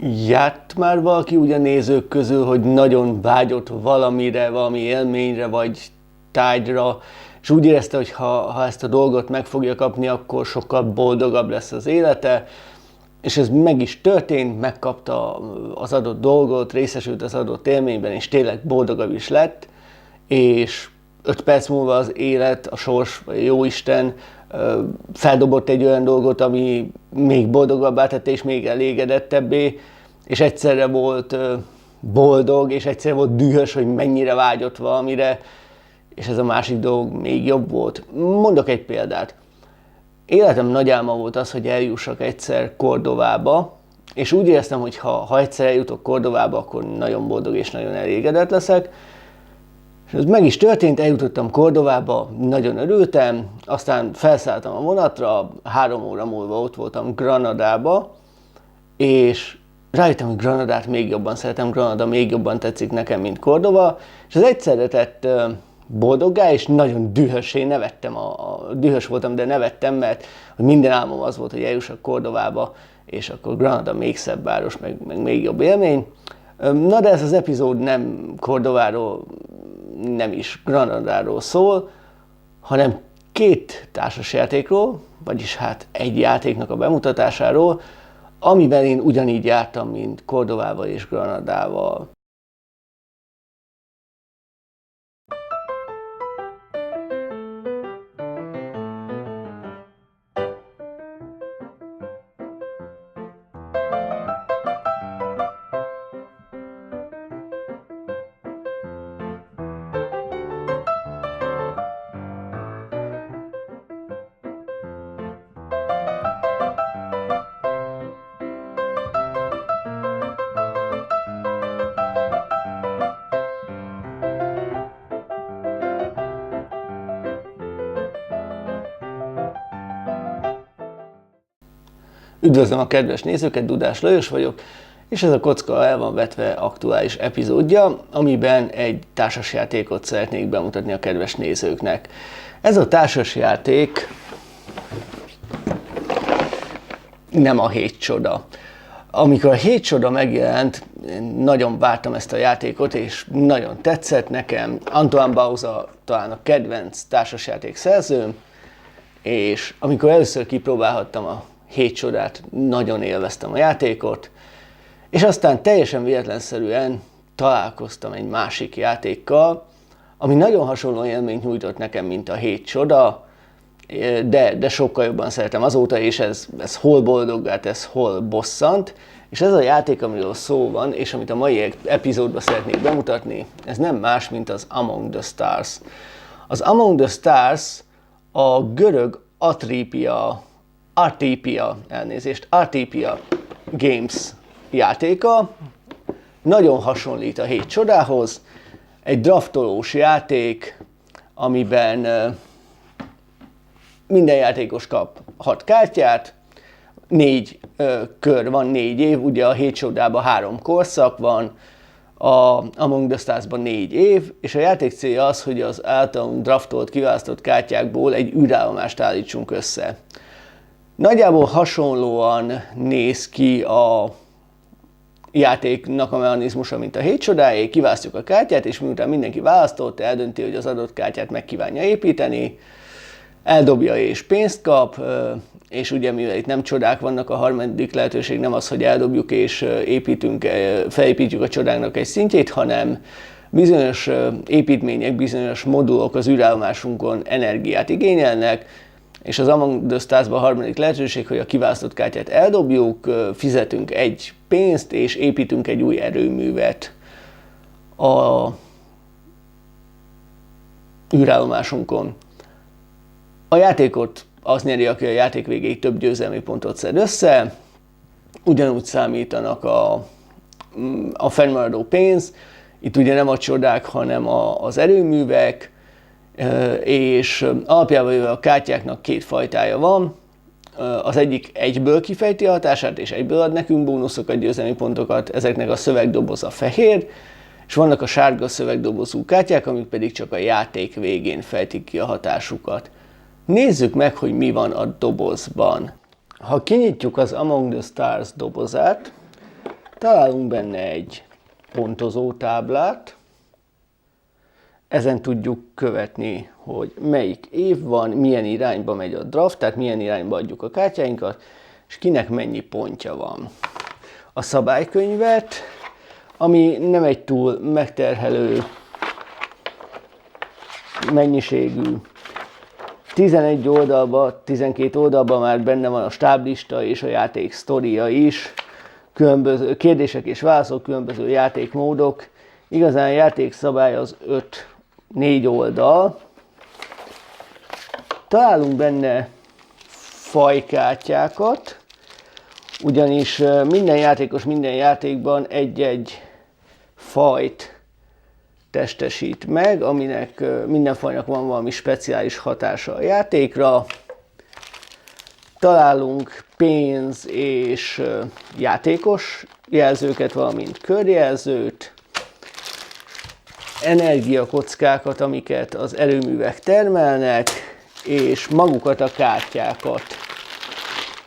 Járt már valaki úgy a nézők közül, hogy nagyon vágyott valamire, valami élményre vagy tárgyra, és úgy érezte, hogy ha ezt a dolgot meg fogja kapni, akkor sokkal boldogabb lesz az élete, és ez meg is történt, megkapta az adott dolgot, részesült az adott élményben, és tényleg boldogabb is lett, és 5 perc múlva az élet, a sors, vagy a jóisten feldobott egy olyan dolgot, ami még boldogabbá tette, és még elégedettebbé, és egyszerre volt boldog, és egyszerre volt dühös, hogy mennyire vágyott valamire, és ez a másik dolog még jobb volt. Mondok egy példát. Életem nagy álma volt az, hogy eljussak egyszer Kordovába, és úgy éreztem, hogy ha egyszer eljutok Kordovába, akkor nagyon boldog és nagyon elégedett leszek. És ez meg is történt, eljutottam Kordovába, nagyon örültem, aztán felszálltam a vonatra, 3 óra múlva ott voltam Granadába, és rájöttem, hogy Granadát még jobban szeretem, Granada még jobban tetszik nekem, mint Kordova, és az egyszerre tett boldoggá, és nagyon dühösé nevettem, dühös voltam, de nevettem, mert hogy minden álmom az volt, hogy eljussak Kordovába, és akkor Granada még szebb város, meg még jobb élmény. Na de ez az epizód nem Kordováról, nem is Granadáról szól, hanem 2 társasjátékról, vagyis hát egy játéknak a bemutatásáról, amiben én ugyanígy jártam, mint Kordovával és Granadával. Üdvözlöm a kedves nézőket, Dudás Lajos vagyok, és ez a Kocka el van vetve aktuális epizódja, amiben egy társasjátékot szeretnék bemutatni a kedves nézőknek. Ez a társasjáték nem a 7 csoda. Amikor a 7 csoda megjelent, nagyon vártam ezt a játékot, és nagyon tetszett nekem. Antoine Bauza talán a kedvenc társasjáték szerzőm, és amikor először kipróbálhattam a 7 csodát, nagyon élveztem a játékot, és aztán teljesen véletlenszerűen találkoztam egy másik játékkal, ami nagyon hasonló élményt nyújtott nekem, mint a 7 csoda, de sokkal jobban szeretem azóta, és ez hol boldoggá tesz, hol bosszant, és ez a játék, amiről szó van, és amit a mai epizódban szeretnék bemutatni, ez nem más, mint az Among the Stars. Az Among the Stars a görög Artépia Games játéka, nagyon hasonlít a 7 csodához, egy draftolós játék, amiben minden játékos kap 6 kártyát, 4 kör van, 4 év, ugye a 7 csodában 3 korszak van, a Among the Stars-ban 4 év, és a játék célja az, hogy az általunk draftolt, kiválasztott kártyákból egy űrállomást állítsunk össze. Nagyjából hasonlóan néz ki a játéknak a mechanizmusa, mint a 7 csodáé, kiválasztjuk a kártyát, és miután mindenki választott, eldönti, hogy az adott kártyát meg kívánja építeni, eldobja és pénzt kap, és ugye mivel itt nem csodák vannak, a harmadik lehetőség nem az, hogy eldobjuk és felépítjük a csodáknak egy szintjét, hanem bizonyos építmények, bizonyos modulok az űrállomásunkon energiát igényelnek, és az Among the Stars-ban a harmadik lehetőség, hogy a kiválasztott kártyát eldobjuk, fizetünk egy pénzt, és építünk egy új erőművet a űrállomásunkon. A játékot az nyeri, aki a játék végéig több győzelmi pontot szed össze, ugyanúgy számítanak a fennmaradó pénz, itt ugye nem a csodák, hanem az erőművek, és alapjában a kártyáknak 2 fajtája van, az egyik egyből kifejti a hatását, és egyből ad nekünk bónuszokat, győzelmi pontokat, ezeknek a szövegdoboza fehér, és vannak a sárga szövegdobozú kártyák, amik pedig csak a játék végén fejtik ki a hatásukat. Nézzük meg, hogy mi van a dobozban. Ha kinyitjuk az Among the Stars dobozát, Találunk benne egy pontozó táblát, ezen tudjuk követni, hogy melyik év van, milyen irányba megy a draft, tehát milyen irányba adjuk a kártyáinkat, és kinek mennyi pontja van. A szabálykönyvet, ami nem egy túl megterhelő mennyiségű, 11 oldalban, 12 oldalban már benne van a stáblista és a játék sztoria is, különböző kérdések és válaszok, különböző játékmódok. Igazán a játékszabály az 4 oldal. Találunk benne fajkártyákat, ugyanis minden játékos minden játékban egy-egy fajt testesít meg, aminek minden fajnak van valami speciális hatása a játékra. Találunk pénz és játékos jelzőket, valamint körjelzőt, energiakockákat, amiket az erőművek termelnek, és magukat a kártyákat.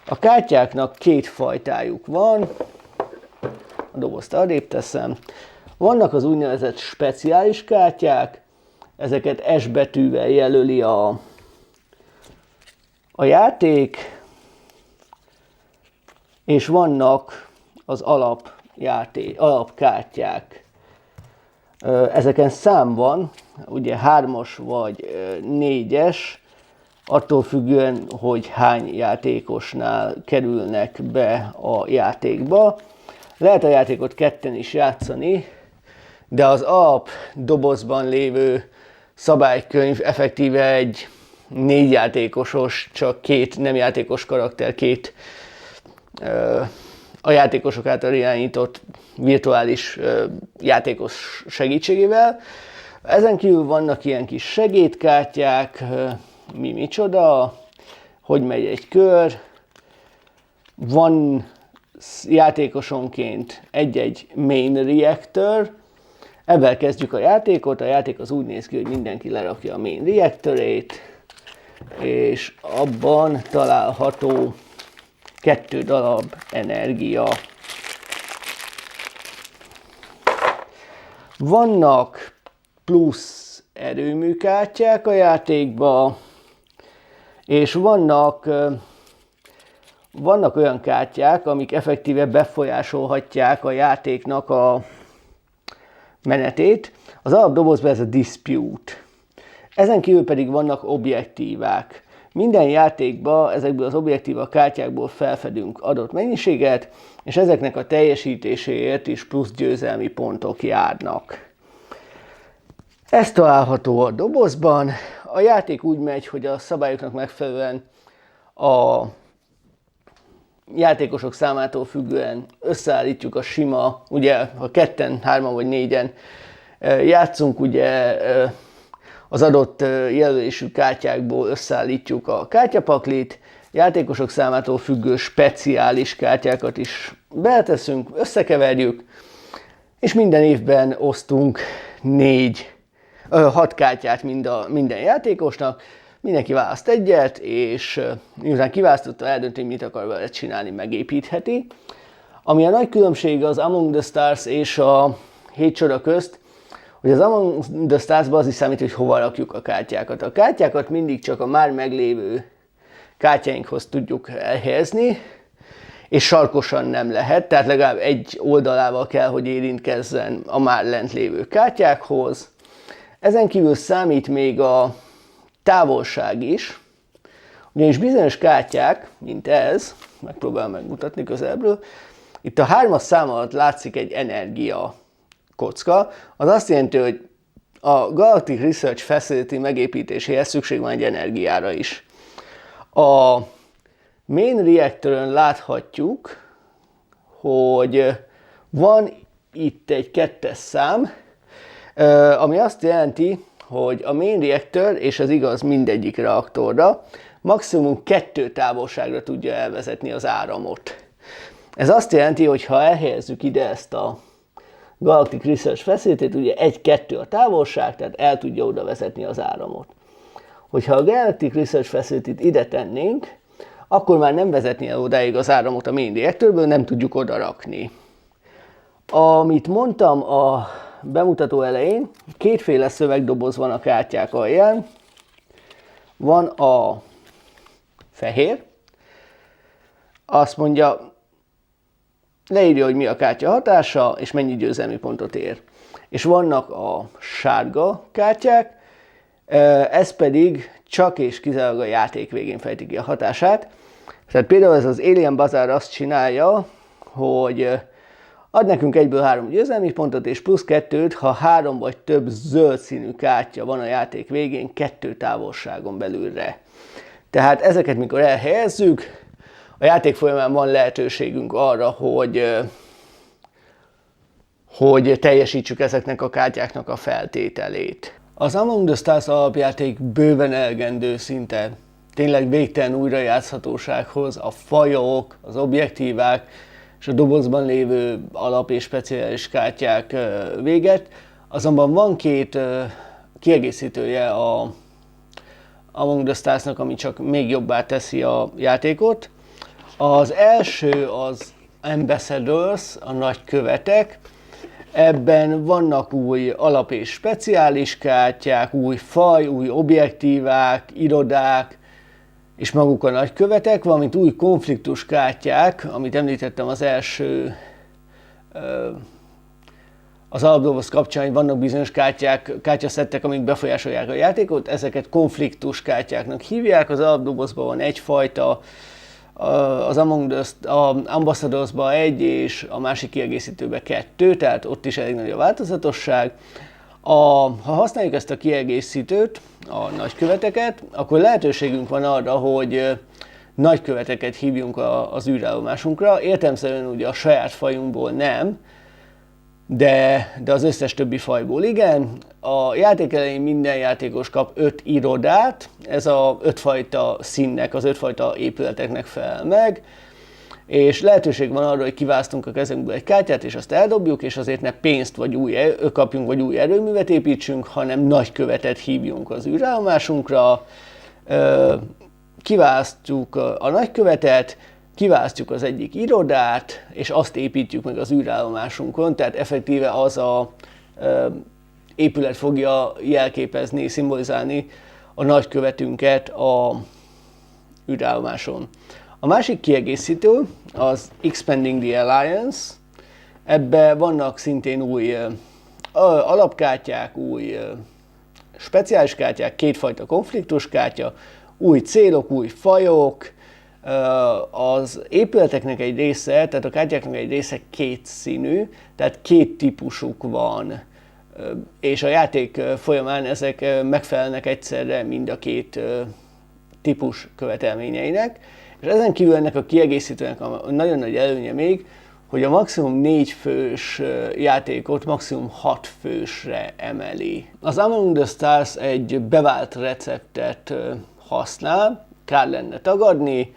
A kártyáknak 2 fajtájuk van, a dobozt arrébb teszem. Vannak az úgynevezett speciális kártyák, ezeket S betűvel jelöli a játék, és vannak az alapkártyák. Ezeken szám van, ugye 3-as vagy 4-es, attól függően, hogy hány játékosnál kerülnek be a játékba. Lehet a játékot ketten is játszani, de az alap dobozban lévő szabálykönyv effektíve egy 4 játékosos, csak 2 nem játékos karakter, 2 a játékosok által irányított virtuális játékos segítségével. Ezen kívül vannak ilyen kis segédkártyák, micsoda, hogy megy egy kör. Van játékosonként egy-egy main reactor. Ebben kezdjük a játékot. A játék az úgy néz ki, hogy mindenki lerakja a main reactorét, és abban található 2 darab energia. Vannak plusz erőműkártyák a játékban, és vannak olyan kártyák, amik effektíve befolyásolhatják a játéknak a menetét. Az alapdobozban ez a dispute. Ezen kívül pedig vannak objektívák. Minden játékban ezekből az objektíva kártyákból felfedünk adott mennyiséget, és ezeknek a teljesítéséért is plusz győzelmi pontok járnak. Ez található a dobozban. A játék úgy megy, hogy a szabályoknak megfelelően a játékosok számától függően összeállítjuk a sima, ugye ha 2-en, 3-an vagy 4-en játszunk, ugye az adott jelölésű kártyákból összeállítjuk a kártyapaklit, játékosok számától függő speciális kártyákat is beleteszünk, összekeverjük, és minden évben osztunk 6 kártyát minden játékosnak, mindenki választ egyet, és miután kiválasztotta, eldönti, hogy mit akar vele csinálni, megépítheti. Ami a nagy különbség az Among the Stars és a 7 csoda közt, hogy az Among the Stars-ban az is számít, hogy hova rakjuk a kártyákat. A kártyákat mindig csak a már meglévő kártyáinkhoz tudjuk elhelyezni, és sarkosan nem lehet, tehát legalább egy oldalával kell, hogy érintkezzen a már lent lévő kártyákhoz. Ezen kívül számít még a távolság is, ugyanis bizonyos kártyák, mint ez, megpróbálom megmutatni közelből, itt a 3-as szám alatt látszik egy energia kocka, az azt jelenti, hogy a Galactic Research Facility megépítéséhez szükség van egy energiára is. A main reactorön láthatjuk, hogy van itt egy 2-es szám, ami azt jelenti, hogy a main reactor, és ez igaz mindegyik reaktorra, maximum 2 távolságra tudja elvezetni az áramot. Ez azt jelenti, hogy ha elhelyezzük ide ezt a Galactic Research Facility-t, ugye 1-2 a távolság, tehát el tudja oda vezetni az áramot. Hogyha a Galactic Research Facility-t ide tennénk, akkor már nem vezetni el odáig az áramot a main reactorből, nem tudjuk oda rakni. Amit mondtam a bemutató elején, kétféle szövegdoboz van a kártyák alján. Van a fehér, azt mondja, leírja, hogy mi a kártya hatása, és mennyi győzelmi pontot ér. És vannak a sárga kártyák, ez pedig csak és kizárólag a játék végén fejti ki a hatását. Tehát például ez az Alien Bazaar azt csinálja, hogy ad nekünk 1-ből 3 győzelmi pontot, és plusz 2-t, ha 3 vagy több zöld színű kártya van a játék végén 2 távolságon belülre. Tehát ezeket mikor elhelyezzük, a játék folyamán van lehetőségünk arra, hogy teljesítsük ezeknek a kártyáknak a feltételét. Az Among the Stars alapjáték bőven elegendő szinte tényleg végtelen újrajátszhatósághoz, a fajok, az objektívák és a dobozban lévő alap- és speciális kártyák véget. Azonban van 2 kiegészítője a Among the Starsnak, ami csak még jobbá teszi a játékot. Az első az Ambassadors, a nagykövetek. Ebben vannak új alap- és speciális kártyák, új faj, új objektívák, irodák, és maguk a nagykövetek, valamint új konfliktus kártyák, amit említettem az első az alapdoboz kapcsán, hogy vannak bizonyos kártyaszettek, amik befolyásolják a játékot, ezeket kártyáknak hívják, az alapdobozban van egyfajta, az Ambassadorsban 1 és a másik kiegészítőben 2, tehát ott is elég nagy a változatosság. Ha használjuk ezt a kiegészítőt, a nagyköveteket, akkor lehetőségünk van arra, hogy nagyköveteket hívjunk az űrállomásunkra. Értelemszerűen ugye a saját fajunkból nem, de az összes többi fajból igen. A játék elején minden játékos kap 5 irodát, ez a 5 fajta színnek, az 5 fajta épületeknek felel meg, és lehetőség van arra, hogy kiválasztunk a kezünkből egy kártyát, és azt eldobjuk, és azért ne pénzt kapjunk, vagy új erőművet építsünk, hanem nagykövetet hívjunk az űrállomásunkra, kiválasztjuk a nagykövetet, kiválasztjuk az egyik irodát, és azt építjük meg az űrállomásunkon, tehát effektíve az a épület fogja jelképezni, szimbolizálni a nagykövetünket a űrállomáson. A másik kiegészítő az Expanding the Alliance, ebben vannak szintén új alapkártyák, új speciális kártyák, 2 fajta konfliktus kártya, új célok, új fajok, az épületeknek egy része, tehát a kártyáknak egy része 2 színű, tehát 2 típusuk van, és a játék folyamán ezek megfelelnek egyszerre mind a 2 típus követelményeinek, és ezen kívül ennek a kiegészítőnek a nagyon nagy előnye még, hogy a maximum 4 fős játékot maximum 6 fősre emeli. Az Among the Stars egy bevált receptet használ, kár lenne tagadni,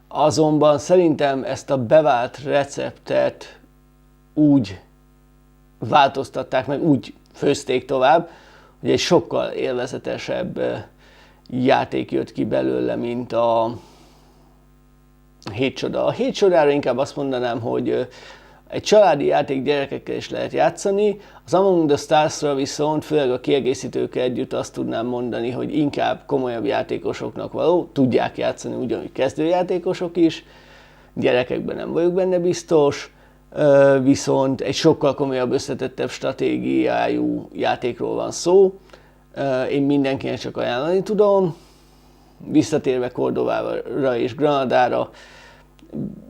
azonban szerintem ezt a bevált receptet úgy változtatták meg, úgy főzték tovább, hogy egy sokkal élvezetesebb játék jött ki belőle, mint a 7 csoda. A 7 csodára inkább azt mondanám, hogy egy családi játék, gyerekekkel is lehet játszani, az Among the Stars-ra viszont, főleg a kiegészítőkkel együtt azt tudnám mondani, hogy inkább komolyabb játékosoknak való, tudják játszani ugyanúgy kezdőjátékosok is, gyerekekben nem vagyok benne biztos, viszont egy sokkal komolyabb, összetettebb stratégiájú játékról van szó. Én mindenkinek csak ajánlani tudom. Visszatérve Cordovára és Granadára,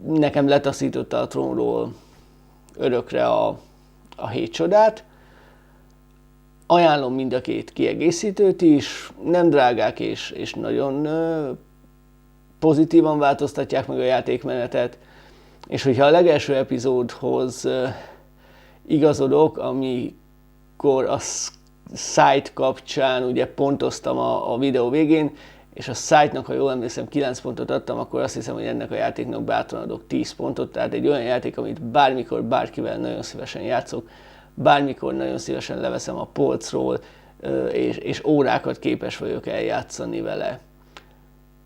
nekem letaszította a trónról örökre a 7 csodát. Ajánlom mind a 2 kiegészítőt is, nem drágák és nagyon pozitívan változtatják meg a játékmenetet. És hogyha a legelső epizódhoz igazodok, amikor a Scythe kapcsán ugye pontoztam a videó végén, és a Scythe-nak, ha jól emlékszem, 9 pontot adtam, akkor azt hiszem, hogy ennek a játéknak bátran adok 10 pontot, tehát egy olyan játék, amit bármikor, bárkivel nagyon szívesen játszok, bármikor nagyon szívesen leveszem a polcról, és órákat képes vagyok eljátszani vele.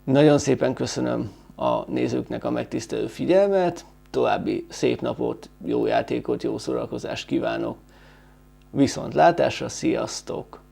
Nagyon szépen köszönöm a nézőknek a megtisztelő figyelmet, további szép napot, jó játékot, jó szórakozást kívánok. Viszontlátásra, sziasztok!